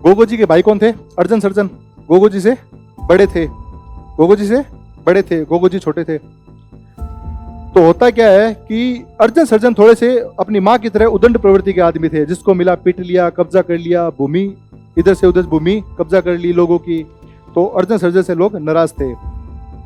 गोगो जी के भाई कौन थे? अर्जुन सर्जन। गोगो जी से बड़े थे, गोगो जी से बड़े थे, गोगो जी छोटे थे। तो होता क्या है कि अर्जुन सर्जन थोड़े से अपनी माँ की तरह उदंड प्रवृत्ति के आदमी थे, जिसको मिला पीट लिया, कब्जा कर लिया, भूमि इधर से उधर भूमि कब्जा कर ली लोगों की। तो अर्जुन सर्जन से लोग नाराज थे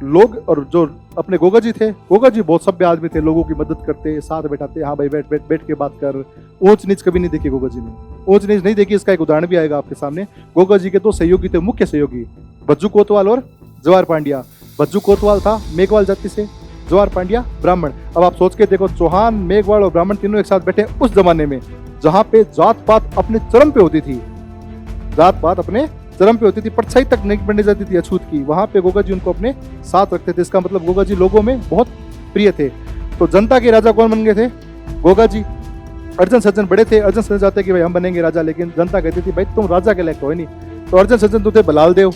लोग। और जो अपने गोगा जी थे, गोगा जी बहुत सभ्य आदमी थे, लोगों की मदद करते, साथ बैठाते, हाँ भाई बैठ बैठ बैठ के बात कर। ऊंच नीच कभी नहीं देखी गोगा जी ने, ऊंच नीच नहीं देखी। इसका एक उदाहरण भी आएगा आपके सामने। गोगा जी के दो सहयोगी थे, मुख्य सहयोगी, भज्जू कोतवाल और जवाहर पांड्या। भज्जू कोतवाल था मेघवाल जाति से, जवाहर पांड्या ब्राह्मण। अब आप सोच के देखो, चौहान, मेघवाल और ब्राह्मण तीनों एक साथ बैठे उस जमाने में जहां पे जात पात अपने चरम पे होती थी, जात पात अपने चरम पे होती थी, परछाई तक नहीं बनने जाती थी अछूत की। वहां पे गोगा जी उनको अपने साथ रखते थे। इसका मतलब गोगा जी लोगों में बहुत प्रिय थे। तो जनता के राजा कौन बन गए थे? गोगा जी। अर्जुन सर्जन बड़े थे, अर्जुन सर्जन चाहते कि भाई हम बनेंगे राजा, लेकिन जनता कहती थी भाई तुम राजा के लायक हो नहीं। तो अर्जुन सर्जन तो थे बलाल देव,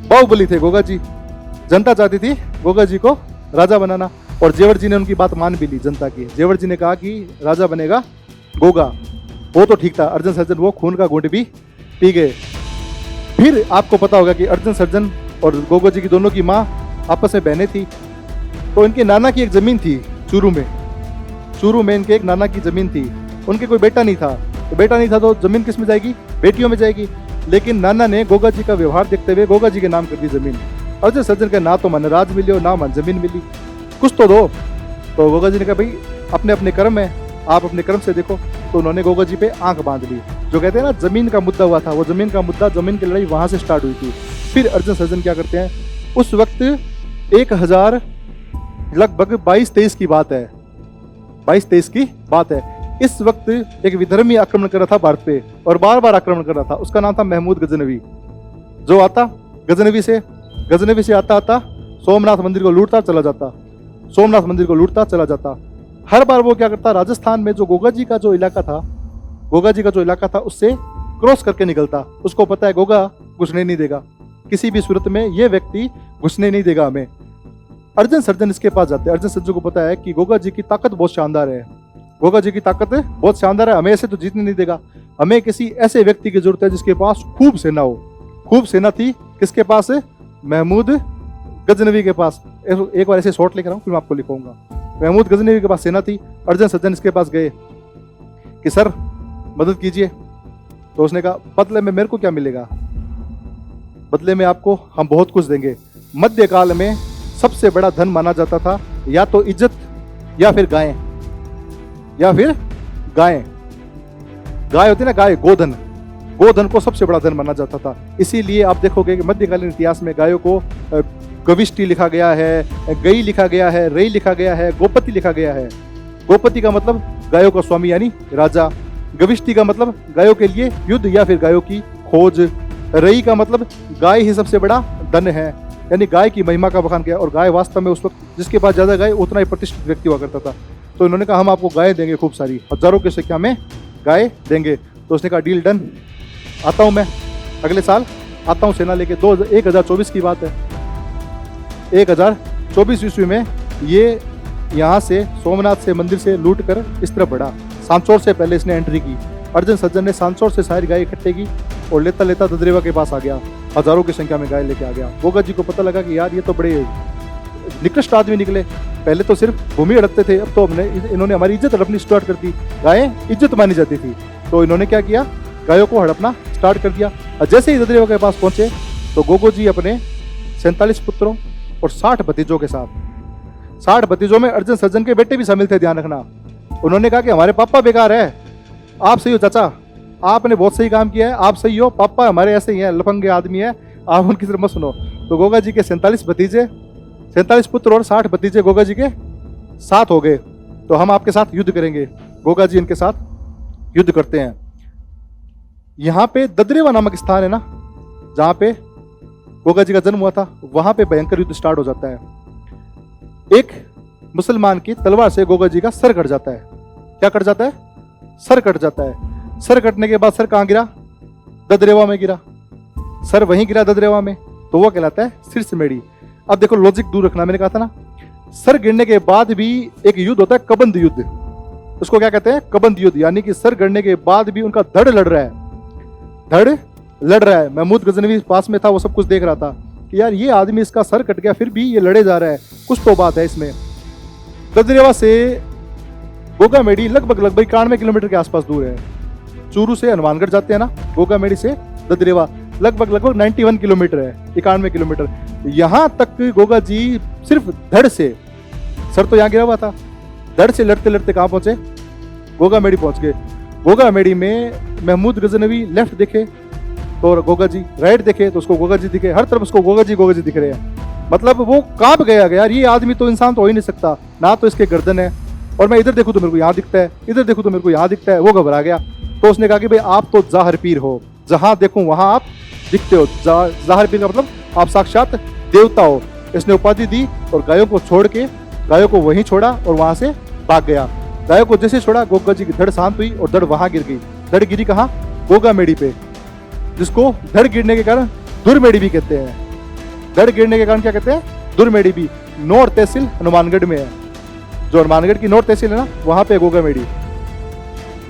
बाहुबली थे गोगा जी। जनता चाहती थी गोगा जी को राजा बनाना, और जेवर जी ने उनकी बात मान भी ली जनता की। जेवर जी ने कहा कि राजा बनेगा गोगा। वो तो ठीक था, अर्जुन सर्जन वो खून का घूंट भी पी गए। फिर आपको पता होगा कि अर्जुन सर्जन और गोगा जी की दोनों की माँ आपस में बहनें थी। तो इनके नाना की एक जमीन थी चूरू में, चूरू में इनके एक नाना की जमीन थी। उनके कोई बेटा नहीं था, तो बेटा नहीं था तो जमीन किस में जाएगी? बेटियों में जाएगी। लेकिन नाना ने गोगा जी का व्यवहार देखते हुए गोगा जी के नाम कर दी जमीन। अर्जुन सर्जन के ना तो मन राज मिली और ना मन जमीन मिली, कुछ तो दो। तो गोगा जी ने कहा भाई अपने अपने कर्म है, आप अपने कर्म से देखो। तो उन्होंने गोगा जी पे आंख बांध ली। जो कहते हैं ना जमीन का मुद्दा हुआ था, वो जमीन का मुद्दा, जमीन की लड़ाई वहां से स्टार्ट हुई थी। फिर अर्जुन सर्जन क्या करते हैं, उस वक्त 1000 लगभग 22-23 की बात है, 22-23 की बात है। इस वक्त एक विधर्मी आक्रमण कर रहा था भारत पे, और बार बार आक्रमण कर रहा था। उसका नाम था महमूद गजनवी। जो आता गजनवी से आता आता सोमनाथ मंदिर को लूटता चला जाता, सोमनाथ मंदिर को लूटता चला जाता। हर बार वो क्या करता, राजस्थान में जो गोगा जी का जो इलाका था, गोगा जी का जो इलाका था उससे क्रॉस करके निकलता। उसको पता है गोगा घुसने नहीं देगा, किसी भी सूरत में ये व्यक्ति घुसने नहीं देगा हमें। अर्जुन सर्जन इसके पास जाते हैं। अर्जुन सर्जन को पता है कि गोगा जी की ताकत बहुत शानदार है, गोगा जी की ताकत बहुत शानदार है, हमें ऐसे तो जीतने नहीं देगा। हमें किसी ऐसे व्यक्ति की जरूरत है जिसके पास खूब सेना हो। खूब सेना थी किसके पास? महमूद गजनवी के पास। एक बार ऐसे शॉर्ट लेकर आऊं फिर मैं आपको लिखूंगा। महमूद गजनवी के पास सेना थी। अर्जुन सर्जन इसके पास गए कि सर मदद कीजिए। तो उसने कहा बदले में मेरे को क्या मिलेगा? बदले में आपको हम बहुत कुछ देंगे। मध्यकाल में सबसे बड़ा धन माना जाता था या तो इज्जत या फिर गायें, या फिर गायें। गाय होती ना, गाय, गोधन, गोधन को सबसे बड़ा धन माना जाता था। इसीलिए आप देखोगे कि मध्यकालीन इतिहास में गायों को गविष्टि लिखा गया है, गई लिखा गया है, रई लिखा गया है, गोपति लिखा गया है। गोपति का मतलब गायों का स्वामी यानी राजा। गविष्टि का मतलब गायों के लिए युद्ध या फिर गायों की खोज। रई का मतलब गाय ही सबसे बड़ा धन है, यानी गाय की महिमा का बखान किया। और गाय वास्तव में उस वक्त जिसके पास ज्यादा गाय उतना ही प्रतिष्ठित व्यक्ति हुआ करता था। तो इन्होंने कहा हम आपको गाय देंगे, खूब सारी, हजारों की संख्या में गाय देंगे। तो उसने कहा डील डन, आता हूं मैं, अगले साल आता हूं सेना लेके। 1024 की बात है। 1024 ईस्वी में ये यहाँ से सोमनाथ से मंदिर से लूट कर इस तरफ बढ़ा। सांचौर से पहले इसने एंट्री की। अर्जुन सर्जन ने सांचौर से सारी गाय इकट्ठे की और लेता लेता ददरेवा के पास आ गया। हजारों की संख्या में गाय लेके आ गया। गोगा जी को पता लगा कि यार ये तो बड़े निकृष्ट आदमी निकले। पहले तो सिर्फ भूमि अड़कते थे, अब तो इन्होंने हमारी इज्जत हड़पनी स्टार्ट कर दी। गायें इज्जत मानी जाती थी, तो इन्होंने क्या किया, गायों को हड़पना स्टार्ट कर दिया। और जैसे ही ददरेवा के पास पहुंचे तो गोगो जी अपने 47 पुत्रों और 60 भतीजों के साथ, 60 भतीजों में अर्जुन सर्जन के बेटे भी शामिल थे, ध्यान रखना। उन्होंने कहा कि हमारे पापा बेकार है, आप सही हो चाचा, आपने बहुत सही काम किया है, आप सही हो, पापा हमारे ऐसे ही हैं, लफंगे आदमी है, आप उनकी तरफ मत सुनो। तो गोगा जी के 47 भतीजे, 47 पुत्र और 60 भतीजे गोगा जी के साथ हो गए। तो हम आपके साथ युद्ध करेंगे। गोगा जी इनके साथ युद्ध करते हैं। यहाँ पे ददरेवा नामक स्थान है ना, जहाँ पे गोगा जी का जन्म हुआ था, वहां पे भयंकर युद्ध स्टार्ट हो जाता है। एक मुसलमान की तलवार से गोगा जी का सर कट जाता है। क्या कट जाता है? सर कट जाता है। सर कटने के बाद सर कहाँ गिरा? ददरेवा में गिरा। सर वहीं गिरा ददरेवा में, तो वो कहलाता है सिरसमेड़ी। अब देखो लॉजिक दूर रखना, मैंने कहा था ना, सर गिरने के बाद भी एक युद्ध होता है कबंध युद्ध। उसको क्या कहते हैं? कबंध युद्ध, यानी कि सर गिरने के बाद भी उनका धड़ लड़ रहा है, धड़ लड़ रहा है। महमूद गजनवी पास में था, वो सब कुछ देख रहा था कि यार ये आदमी, इसका सर कट गया फिर भी ये लड़े जा रहा है, कुछ तो बात है इसमें। ददरेवा से गोगामेडी लगभग 91 किलोमीटर के आसपास दूर है। चूरू से हनुमानगढ़ जाते हैं ना, गोगामेडी से ददरेवा लगभग 91 किलोमीटर है, 91 किलोमीटर। यहाँ तक गोगा जी सिर्फ धड़ से, सर तो यहाँ गिरा हुआ था, धड़ से लड़ते लड़ते कहाँ पहुंचे? गोगामेडी पहुंच गए। गोगामेडी में महमूद गजनवी लेफ्ट देखे तो गोगा जी, राइट देखे तो उसको गोगा जी दिखे, हर तरफ उसको गोगा जी दिख रहे हैं। मतलब वो कांप गया यार, ये आदमी तो इंसान तो हो ही नहीं सकता, ना तो इसके गर्दन है, और मैं इधर देखूं तो मेरे को यहाँ दिखता है, इधर देखूं तो मेरे को यहाँ दिखता है। वो घबरा गया। तो उसने कहा कि भाई आप तो जाहिर पीर हो, जहां देखूं वहां आप दिखते हो। जाहिर पीर का मतलब आप साक्षात देवता हो। इसने उपाधि दी और गायों को छोड़ के, गायों को वहीं छोड़ा और वहां से भाग गया। गायों को जैसे छोड़ा, गोगा जी की धड़ शांत हुई और धड़ वहां गिर गई। धड़ गिरी कहाँ? गोगामेडी पे, जिसको धड़ गिरने के कारण दुर्मेड़ी भी कहते हैं। धड़ गिरने के कारण क्या कहते हैं? दुर्मेड़ी भी। नौर तहसील हनुमानगढ़ में है, जो हनुमानगढ़ की नौर तहसील है ना, वहां पे गोगामेडी,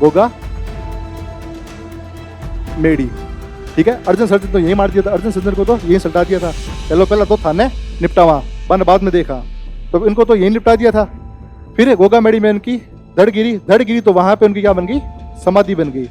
गोगामेडी। ठीक है। अर्जुन सर्जन तो यही मार दिया था, अर्जुन सर्जन को तो यही सल्टा दिया था। चलो पहला तो थाने निपटावा, बाद में देखा, तो इनको तो यही निपटा दिया था। फिर गोगामेडी में उनकी धड़ गिरी तो वहां पे उनकी क्या बन गई? समाधि बन गई।